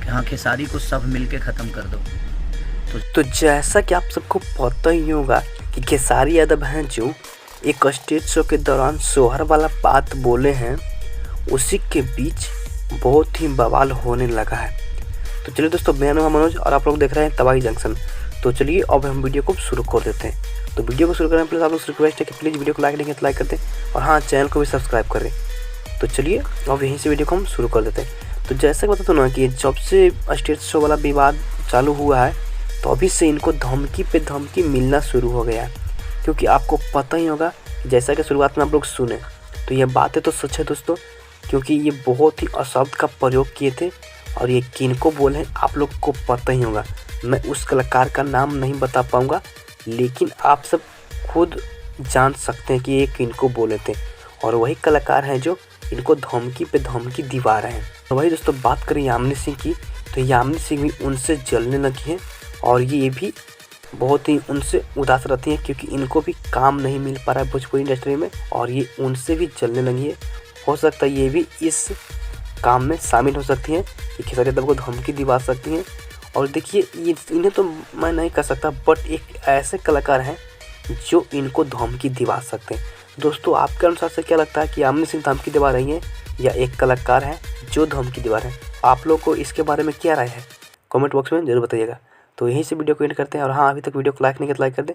कि हाँ खेसारी को सब मिलके ख़त्म कर दो। तो जैसा कि आप सबको पता ही होगा कि खेसारी यादव हैं जो एक स्टेज शो के दौरान सोहर वाला बात बोले हैं, उसी के बीच बहुत ही बवाल होने लगा है। तो चलिए दोस्तों, मैं नाम मनोज और आप लोग देख रहे हैं तबाही जंक्शन। तो चलिए अब हम वीडियो को शुरू कर देते हैं। तो वीडियो को शुरू करने प्लीज़ आप लोग से रिक्वेस्ट है कि प्लीज़ वीडियो को लाइक नहीं तो लाइक कर दें और हाँ, चैनल को भी सब्सक्राइब कर दें। तो चलिए अब यहीं से वीडियो को हम शुरू कर देते हैं। तो जैसे कि बता दो ना कि जब से स्टेज शो वाला विवाद चालू हुआ है तो अभी से इनको धमकी पे धमकी मिलना शुरू हो गया है। क्योंकि आपको पता ही होगा, जैसा कि शुरुआत में आप लोग सुने, तो ये बातें तो सच है दोस्तों, क्योंकि ये बहुत ही अशब्द का प्रयोग किए थे और ये किनको बोले हैं आप लोग को पता ही होगा। मैं उस कलाकार का नाम नहीं बता पाऊँगा, लेकिन आप सब खुद जान सकते हैं कि ये किनको बोले थे और वही कलाकार हैं जो इनको धमकी पे धमकी दिवा रहे हैं। तो वही दोस्तों, बात करें यामिनी सिंह की, तो यामिनी सिंह भी उनसे जलने लगी हैं और ये भी बहुत ही उनसे उदास रहती हैं क्योंकि इनको भी काम नहीं मिल पा रहा है भोजपुरी इंडस्ट्री में और ये उनसे भी जलने लगी है। हो सकता है ये भी इस काम में शामिल हो सकती हैं कि खेसारी यादव को धमकी दिवा सकती हैं। और देखिए, ये इन्हें तो मैं नहीं कर सकता, बट एक ऐसे कलाकार हैं जो इनको धमकी दिवा सकते हैं। दोस्तों, आपके अनुसार से क्या लगता है कि यामिनी सिंह धमकी दिवा रही हैं या एक कलाकार है जो धमकी दिवा रहे हैं? आप लोग को इसके बारे में क्या राय है, कमेंट बॉक्स में जरूर बताइएगा। तो यहीं से वीडियो को एंड करते हैं और हाँ, अभी तक वीडियो को लाइक नहीं किया तो लाइक कर दें